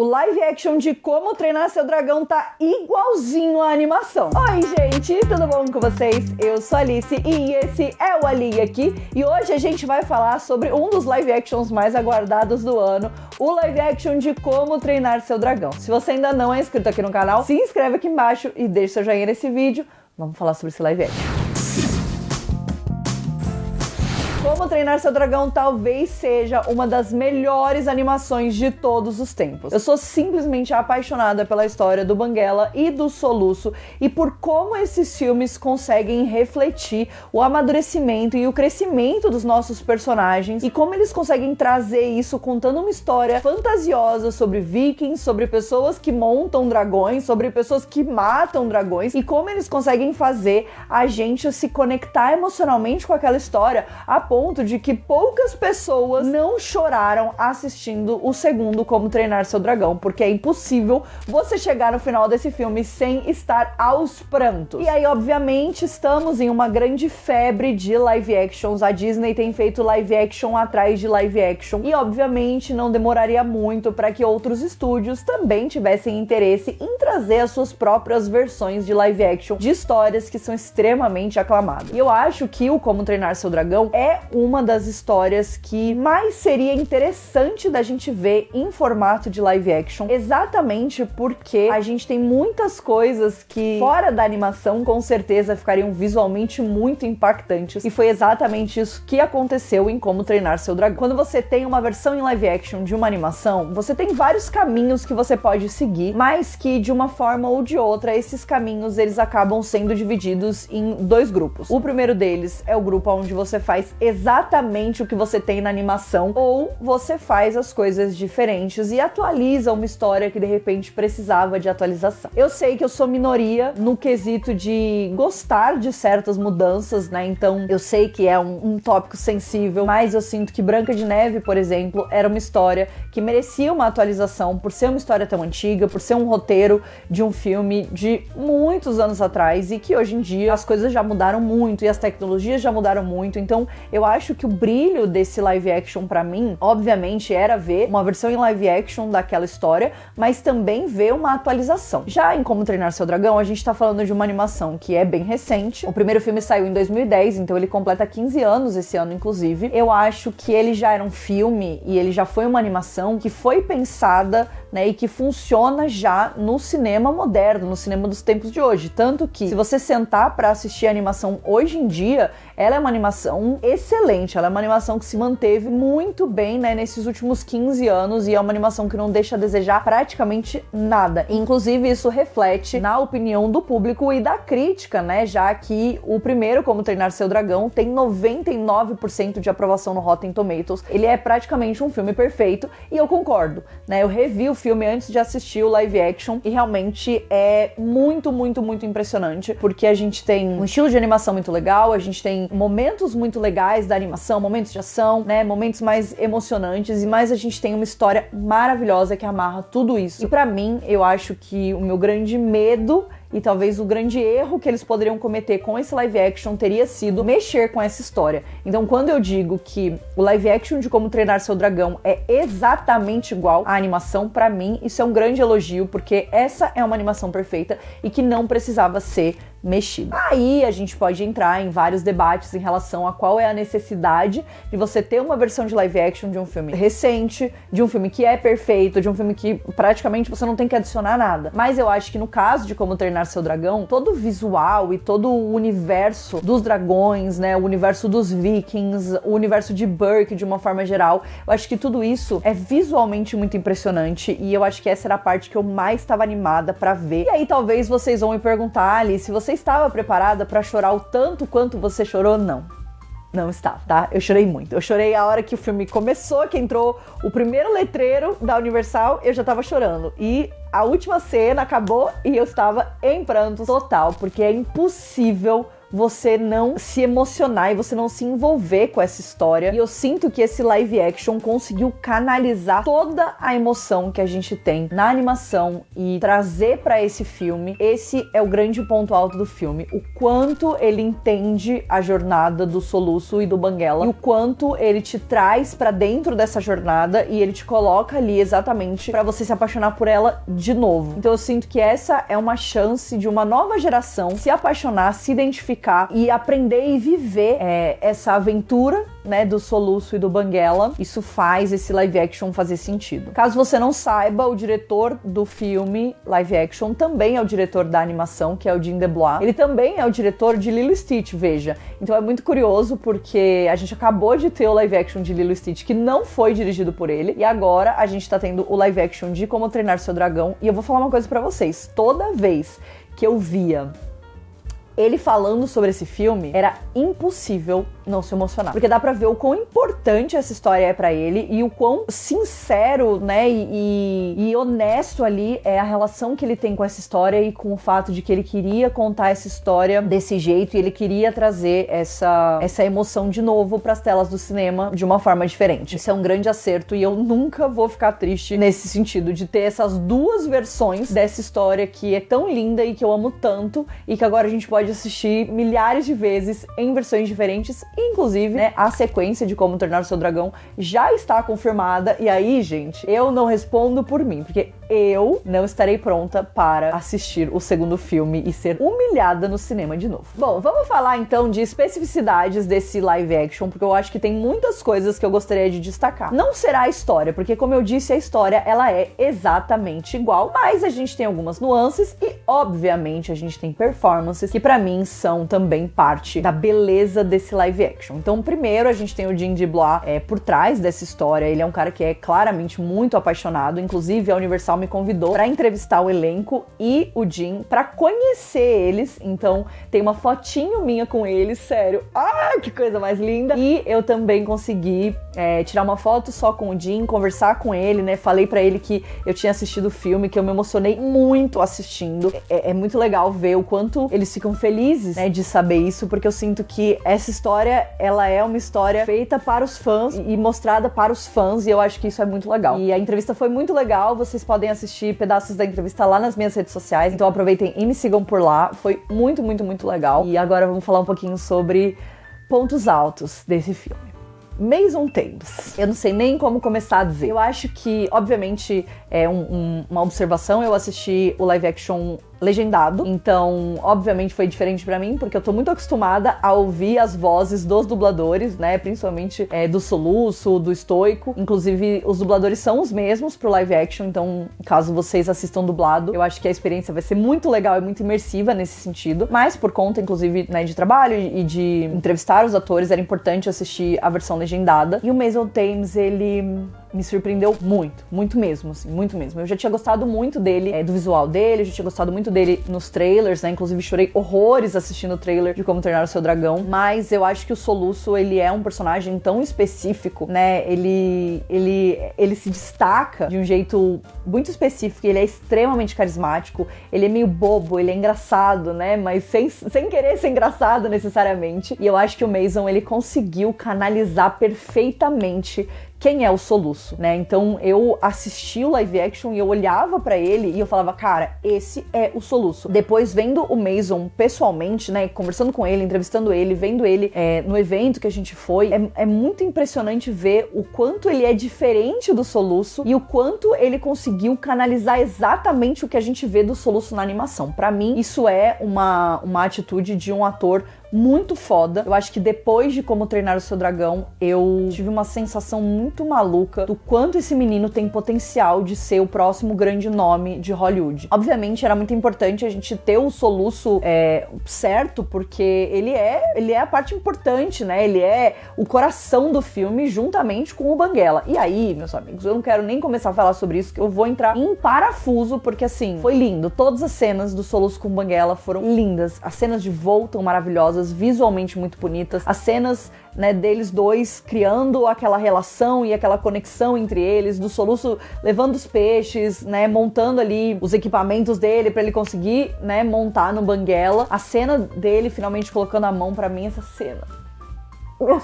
O live action de Como Treinar Seu Dragão tá igualzinho à animação. Oi, gente, tudo bom com vocês? Eu sou a Alice e esse é o Ali aqui. E hoje a gente vai falar sobre um dos live actions mais aguardados do ano, o live action de Como Treinar Seu Dragão. Se você ainda não é inscrito aqui no canal, se inscreve aqui embaixo e deixa seu joinha nesse vídeo. Vamos falar sobre esse live action. Como Treinar Seu Dragão talvez seja uma das melhores animações de todos os tempos. Eu sou simplesmente apaixonada pela história do Banguela e do Soluço e por como esses filmes conseguem refletir o amadurecimento e o crescimento dos nossos personagens e como eles conseguem trazer isso contando uma história fantasiosa sobre vikings, sobre pessoas que montam dragões, sobre pessoas que matam dragões e como eles conseguem fazer a gente se conectar emocionalmente com aquela história a ponto de que poucas pessoas não choraram assistindo o segundo Como Treinar Seu Dragão, porque é impossível você chegar no final desse filme sem estar aos prantos. E aí, obviamente, estamos em uma grande febre de live actions. A Disney tem feito live action atrás de live action e, obviamente, não demoraria muito para que outros estúdios também tivessem interesse em trazer as suas próprias versões de live action de histórias que são extremamente aclamadas. E eu acho que o Como Treinar Seu Dragão é uma das histórias que mais seria interessante da gente ver em formato de live action, exatamente porque a gente tem muitas coisas que fora da animação com certeza ficariam visualmente muito impactantes, e foi exatamente isso que aconteceu em Como Treinar Seu Dragão. Quando você tem uma versão em live action de uma animação, você tem vários caminhos que você pode seguir, mas que de uma forma ou de outra esses caminhos eles acabam sendo divididos em dois grupos. O primeiro deles é o grupo onde você faz exatamente o que você tem na animação, ou você faz as coisas diferentes e atualiza uma história que de repente precisava de atualização. Eu sei que eu sou minoria no quesito de gostar de certas mudanças, né? Então eu sei que é um tópico sensível, mas eu sinto que Branca de Neve, por exemplo, era uma história que merecia uma atualização por ser uma história tão antiga, por ser um roteiro de um filme de muitos anos atrás e que hoje em dia as coisas já mudaram muito e as tecnologias já mudaram muito. Então eu acho que o brilho desse live action pra mim, obviamente, era ver uma versão em live action daquela história, mas também ver uma atualização. Já em Como Treinar Seu Dragão, a gente tá falando de uma animação que é bem recente. O primeiro filme saiu em 2010, então ele completa 15 anos esse ano, inclusive. Eu acho que ele já era um filme e ele já foi uma animação que foi pensada, né, e que funciona já no cinema moderno, no cinema dos tempos de hoje. Tanto que, se você sentar pra assistir a animação hoje em dia, ela é uma animação excelente, ela é uma animação que se manteve muito bem, né, nesses últimos 15 anos e é uma animação que não deixa a desejar praticamente nada. Inclusive, isso reflete na opinião do público e da crítica, né, já que o primeiro Como Treinar Seu Dragão tem 99% de aprovação no Rotten Tomatoes. Ele é praticamente um filme perfeito e eu concordo, né, eu revi o filme antes de assistir o live action e realmente é muito, muito, muito impressionante, porque a gente tem um estilo de animação muito legal, a gente tem momentos muito legais da animação, momentos de ação, né, momentos mais emocionantes, e mais a gente tem uma história maravilhosa que amarra tudo isso. E pra mim, eu acho que o meu grande medo e talvez o grande erro que eles poderiam cometer com esse live action teria sido mexer com essa história. Então, quando eu digo que o live action de Como Treinar Seu Dragão é exatamente igual à animação, pra mim, isso é um grande elogio, porque essa é uma animação perfeita e que não precisava ser mexida. Aí a gente pode entrar em vários debates em relação a qual é a necessidade de você ter uma versão de live action de um filme recente, de um filme que é perfeito, de um filme que praticamente você não tem que adicionar nada. Mas eu acho que no caso de Como Treinar Seu Dragão, todo o visual e todo o universo dos dragões, né, o universo dos vikings, o universo de Berk de uma forma geral, eu acho que tudo isso é visualmente muito impressionante e eu acho que essa era a parte que eu mais estava animada pra ver. E aí talvez vocês vão me perguntar, Ali, se você estava preparada pra chorar o tanto quanto você chorou? Não estava, tá? Eu chorei muito. Eu chorei a hora que o filme começou, que entrou o primeiro letreiro da Universal, eu já tava chorando. E a última cena acabou e eu estava em prantos total, porque é impossível você não se emocionar e você não se envolver com essa história. E eu sinto que esse live action conseguiu canalizar toda a emoção que a gente tem na animação e trazer pra esse filme. Esse é o grande ponto alto do filme, o quanto ele entende a jornada do Soluço e do Banguela, e o quanto ele te traz pra dentro dessa jornada e ele te coloca ali exatamente pra você se apaixonar por ela de novo. Então eu sinto que essa é uma chance de uma nova geração se apaixonar, se identificar e aprender e viver essa aventura, né, do Soluço e do Banguela. Isso faz esse live action fazer sentido. Caso você não saiba, o diretor do filme live action também é o diretor da animação, que é o Jim DeBlois. Ele também é o diretor de Lilo e Stitch, veja. Então é muito curioso porque a gente acabou de ter o live action de Lilo e Stitch que não foi dirigido por ele, e agora a gente tá tendo o live action de Como Treinar Seu Dragão. E eu vou falar uma coisa pra vocês, toda vez que eu via ele falando sobre esse filme, era impossível não se emocionar. Porque dá pra ver o quão importante essa história é pra ele e o quão sincero, né, e honesto ali é a relação que ele tem com essa história e com o fato de que ele queria contar essa história desse jeito e ele queria trazer essa emoção de novo pras telas do cinema de uma forma diferente. Isso é um grande acerto e eu nunca vou ficar triste nesse sentido, de ter essas duas versões dessa história que é tão linda e que eu amo tanto e que agora a gente pode assistir milhares de vezes em versões diferentes. Inclusive, né, a sequência de Como Treinar o Seu Dragão já está confirmada. E aí, gente, eu não respondo por mim, porque eu não estarei pronta para assistir o segundo filme e ser humilhada no cinema de novo. Bom, vamos falar então de especificidades desse live action, porque eu acho que tem muitas coisas que eu gostaria de destacar. Não será a história, porque como eu disse, a história ela é exatamente igual, mas a gente tem algumas nuances e, obviamente, a gente tem performances que pra mim são também parte da beleza desse live action. Então, primeiro, a gente tem o Jim DeBlois por trás dessa história. Ele é um cara que é claramente muito apaixonado, inclusive a Universal me convidou para entrevistar o elenco e o Jim para conhecer eles. Então tem uma fotinho minha com eles, sério. Ah, que coisa mais linda! E eu também consegui tirar uma foto só com o Jim, conversar com ele, né? Falei para ele que eu tinha assistido o filme, que eu me emocionei muito assistindo. É muito legal ver o quanto eles ficam felizes, né, de saber isso, porque eu sinto que essa história, ela é uma história feita para os fãs e mostrada para os fãs, e eu acho que isso é muito legal. E a entrevista foi muito legal, vocês podem assistir pedaços da entrevista lá nas minhas redes sociais, então aproveitem e me sigam por lá, foi muito, muito, muito legal. E agora vamos falar um pouquinho sobre pontos altos desse filme. Mason Thames. Eu não sei nem como começar a dizer. Eu acho que, obviamente, é uma observação, eu assisti o live action legendado, então obviamente foi diferente pra mim, porque eu tô muito acostumada a ouvir as vozes dos dubladores, né, principalmente do Soluço, do Stoico. Inclusive os dubladores são os mesmos pro live action, então caso vocês assistam dublado, eu acho que a experiência vai ser muito legal e muito imersiva nesse sentido, mas por conta inclusive, né, de trabalho e de entrevistar os atores, era importante assistir a versão legendada. E o Mason Thames, ele me surpreendeu muito, muito mesmo, assim, muito mesmo. Eu já tinha gostado muito dele, do visual dele, eu já tinha gostado muito dele nos trailers, né, inclusive chorei horrores assistindo o trailer de Como Treinar o Seu Dragão, mas eu acho que o Soluço, ele é um personagem tão específico, né, ele se destaca de um jeito muito específico, ele é extremamente carismático, ele é meio bobo, ele é engraçado, né, mas sem querer ser engraçado necessariamente, e eu acho que o Mason, ele conseguiu canalizar perfeitamente quem é o Soluço, né? Então eu assisti o live action e eu olhava pra ele e eu falava, cara, esse é o Soluço. Depois, vendo o Mason pessoalmente, né, conversando com ele, entrevistando ele, vendo ele no evento que a gente foi, é muito impressionante ver o quanto ele é diferente do Soluço e o quanto ele conseguiu canalizar exatamente o que a gente vê do Soluço na animação. Pra mim, isso é uma atitude de um ator muito foda. Eu acho que depois de Como Treinar o Seu Dragão, eu tive uma sensação muito maluca do quanto esse menino tem potencial de ser o próximo grande nome de Hollywood. Obviamente, era muito importante a gente ter o Soluço certo, porque ele é a parte importante, né? Ele é o coração do filme, juntamente com o Banguela. E aí, meus amigos, eu não quero nem começar a falar sobre isso, que eu vou entrar em parafuso, porque assim, foi lindo. Todas as cenas do Soluço com o Banguela foram lindas. As cenas de voo tão maravilhosas. maravilhosas, visualmente muito bonitas. As cenas, né, deles dois criando aquela relação e aquela conexão entre eles, do Soluço levando os peixes, né, montando ali os equipamentos dele pra ele conseguir, né, montar no Banguela. A cena dele finalmente colocando a mão, pra mim, essa cena,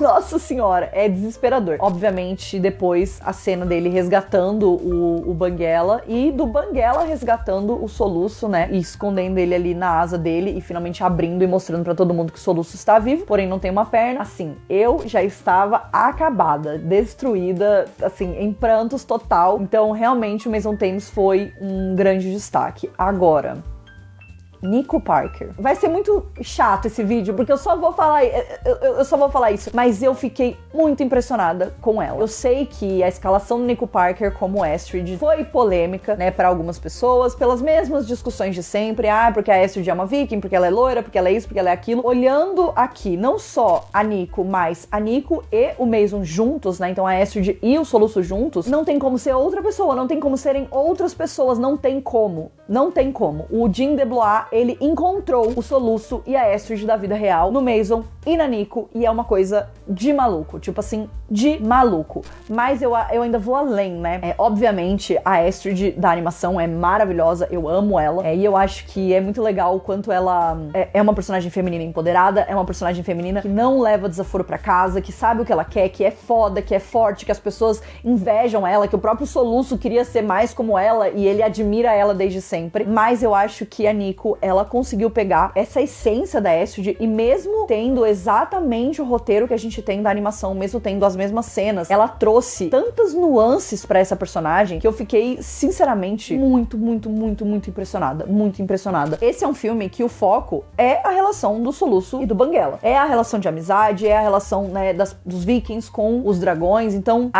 nossa senhora, é desesperador. Obviamente, depois a cena dele resgatando o Banguela e do Banguela resgatando o Soluço, né? E escondendo ele ali na asa dele e finalmente abrindo e mostrando pra todo mundo que o Soluço está vivo, porém não tem uma perna. Assim, eu já estava acabada, destruída, assim, em prantos total. Então, realmente, o Mason Thames foi um grande destaque. Agora, Nico Parker. Vai ser muito chato esse vídeo, porque eu só vou falar isso, mas eu fiquei muito impressionada com ela. Eu sei que a escalação do Nico Parker como Astrid foi polêmica, né, para algumas pessoas, pelas mesmas discussões de sempre. Porque a Astrid é uma viking, porque ela é loira, porque ela é isso, porque ela é aquilo. Olhando aqui, não só a Nico, mas a Nico e o Mason juntos, né, então a Astrid e o Soluço juntos, não tem como ser outra pessoa, não tem como serem outras pessoas, não tem como. O Jim DeBlois, ele encontrou o Soluço e a Astrid da vida real no Mason e na Nico, e é uma coisa de maluco, tipo assim, de maluco. Mas eu ainda vou além, né? Obviamente, a Astrid da animação é maravilhosa, eu amo ela, e eu acho que é muito legal o quanto ela é uma personagem feminina empoderada, é uma personagem feminina que não leva desaforo pra casa, que sabe o que ela quer, que é foda, que é forte, que as pessoas invejam ela, que o próprio Soluço queria ser mais como ela, e ele admira ela desde sempre. Mas eu acho que a Nico, ela conseguiu pegar essa essência da Astrid, e mesmo tendo exatamente o roteiro que a gente tem da animação, mesmo tendo as mesmas cenas, ela trouxe tantas nuances pra essa personagem que eu fiquei, sinceramente, muito impressionada. Muito impressionada. Esse é um filme que o foco é a relação do Soluço e do Banguela. É a relação de amizade, é a relação, né, dos vikings com os dragões. Então,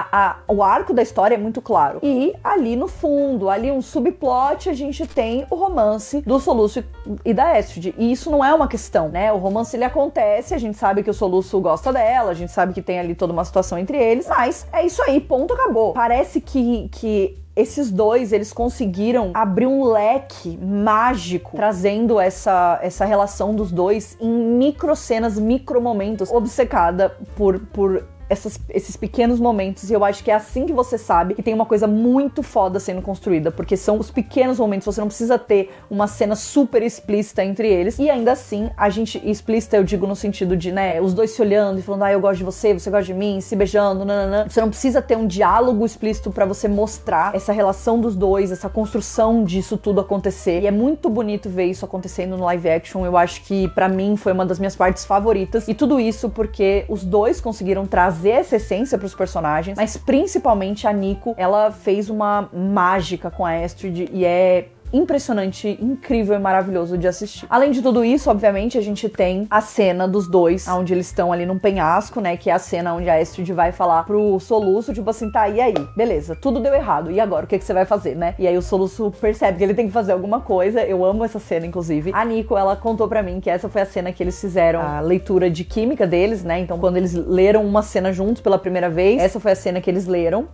o arco da história é muito claro. E ali no fundo, ali um subplot, a gente tem o romance do Soluço e da Astrid. E isso não é uma questão, né? O romance, ele acontece, a gente sabe que o Soluço gosta dela, a gente sabe que tem ali toda uma situação entre eles, mas é isso aí, ponto, acabou. Parece que esses dois, eles conseguiram abrir um leque mágico, trazendo essa relação dos dois em microcenas, micromomentos, obcecada por esses pequenos momentos, e eu acho que é assim que você sabe que tem uma coisa muito foda sendo construída, porque são os pequenos momentos, você não precisa ter uma cena super explícita entre eles, e ainda assim, a gente, explícita eu digo no sentido de, né, os dois se olhando e falando, eu gosto de você gosta de mim, se beijando, nananã. Você não precisa ter um diálogo explícito pra você mostrar essa relação dos dois, essa construção disso tudo acontecer, e é muito bonito ver isso acontecendo no live action. Eu acho que pra mim foi uma das minhas partes favoritas, e tudo isso porque os dois conseguiram trazer essa essência pros personagens, mas principalmente a Nico, ela fez uma mágica com a Astrid, e é impressionante, incrível e maravilhoso de assistir. Além de tudo isso, obviamente, a gente tem a cena dos dois, onde eles estão ali num penhasco, né, que é a cena onde a Astrid vai falar pro Soluço, tipo assim, tá, e aí? Beleza, tudo deu errado, e agora? O que você vai fazer, né? E aí o Soluço percebe que ele tem que fazer alguma coisa. Eu amo essa cena, inclusive. A Nico, ela contou pra mim que essa foi a cena que eles fizeram a leitura de química deles, né, então quando eles leram uma cena juntos pela primeira vez, essa foi a cena que eles leram.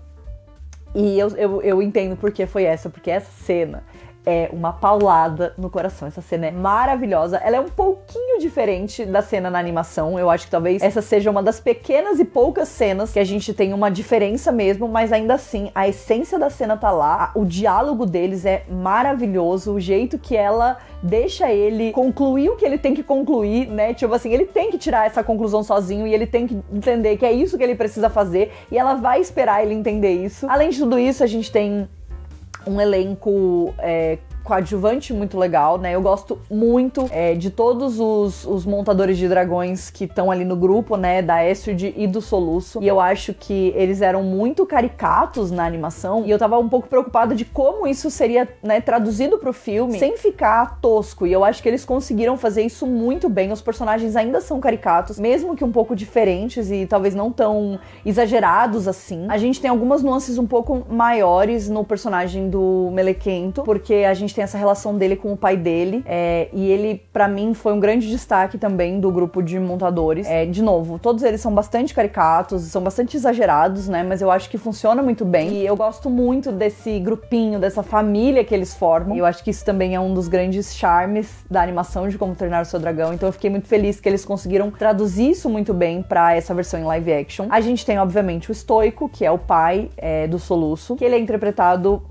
E eu entendo por que foi essa, porque essa cena é uma paulada no coração. Essa cena é maravilhosa. Ela é um pouquinho diferente da cena na animação. Eu acho que talvez essa seja uma das pequenas e poucas cenas que a gente tem uma diferença mesmo, mas ainda assim, a essência da cena tá lá. O diálogo deles é maravilhoso. O jeito que ela deixa ele concluir o que ele tem que concluir, né? Tipo assim, ele tem que tirar essa conclusão sozinho e ele tem que entender que é isso que ele precisa fazer, e ela vai esperar ele entender isso. Além de tudo isso, a gente tem um elenco coadjuvante muito legal, né? Eu gosto muito de todos os montadores de dragões que estão ali no grupo, né? Da Astrid e do Soluço. E eu acho que eles eram muito caricatos na animação. E eu tava um pouco preocupada de como isso seria, né, traduzido pro filme sem ficar tosco. E eu acho que eles conseguiram fazer isso muito bem. Os personagens ainda são caricatos, mesmo que um pouco diferentes e talvez não tão exagerados assim. A gente tem algumas nuances um pouco maiores no personagem do Melequento, porque a gente gente tem essa relação dele com o pai dele, e ele, pra mim, foi um grande destaque também do grupo de montadores. De novo, todos eles são bastante caricatos, são bastante exagerados, né, mas eu acho que funciona muito bem, e eu gosto muito desse grupinho, dessa família que eles formam, e eu acho que isso também é um dos grandes charmes da animação de Como Treinar o Seu Dragão, então eu fiquei muito feliz que eles conseguiram traduzir isso muito bem pra essa versão em live action. A gente tem, obviamente, o Stoico, que é o pai do Soluço, que ele é interpretado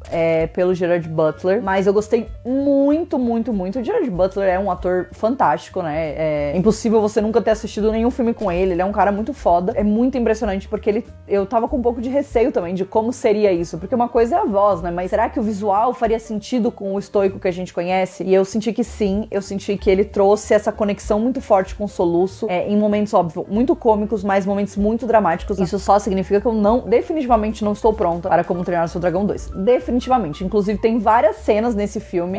pelo Gerard Butler, mas eu gostei muito, muito, muito. O Gerard Butler é um ator fantástico, né? É impossível você nunca ter assistido nenhum filme com ele, ele é um cara muito foda. É muito impressionante, porque eu tava com um pouco de receio também de como seria isso, porque uma coisa é a voz, né? Mas será que o visual faria sentido com o Stoico que a gente conhece? E eu senti que sim, eu senti que ele trouxe essa conexão muito forte com o Soluço, em momentos, óbvio, muito cômicos, mas momentos muito dramáticos. Isso só significa que eu definitivamente não estou pronta para Como Treinar o Seu Dragão 2. Definitivamente. Inclusive, tem várias cenas nesse filme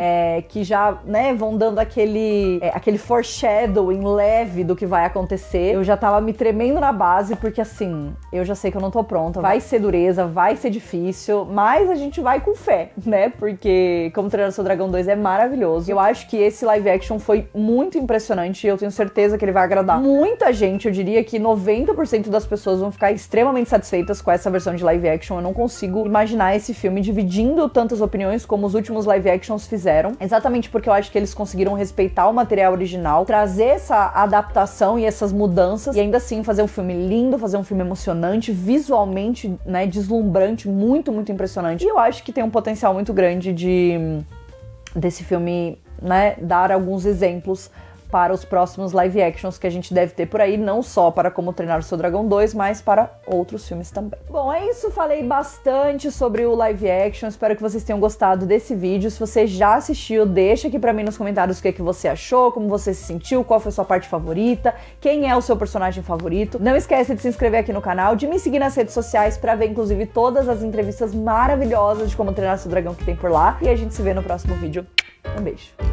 que já, né, vão dando aquele foreshadowing leve do que vai acontecer. Eu já tava me tremendo na base, porque assim, eu já sei que eu não tô pronta. Vai ser dureza, vai ser difícil, mas a gente vai com fé, né? Porque Como Treinar o Seu Dragão 2 é maravilhoso. Eu acho que esse live action foi muito impressionante e eu tenho certeza que ele vai agradar muita gente. Eu diria que 90% das pessoas vão ficar extremamente satisfeitas com essa versão de live action. Eu não consigo imaginar esse filme dividindo tantas opiniões como os últimos live actions fizeram, exatamente porque eu acho que eles conseguiram respeitar o material original, trazer essa adaptação e essas mudanças, e ainda assim fazer um filme lindo, fazer um filme emocionante, visualmente, né, deslumbrante, muito, muito impressionante. E eu acho que tem um potencial muito grande desse filme, né, dar alguns exemplos para os próximos live actions que a gente deve ter por aí, não só para Como Treinar o Seu Dragão 2, mas para outros filmes também. Bom, é isso, falei bastante sobre o live action, espero que vocês tenham gostado desse vídeo. Se você já assistiu, deixa aqui pra mim nos comentários o que você achou, como você se sentiu, qual foi a sua parte favorita, quem é o seu personagem favorito. Não esquece de se inscrever aqui no canal, de me seguir nas redes sociais pra ver, inclusive, todas as entrevistas maravilhosas de Como Treinar o Seu Dragão que tem por lá. E a gente se vê no próximo vídeo. Um beijo!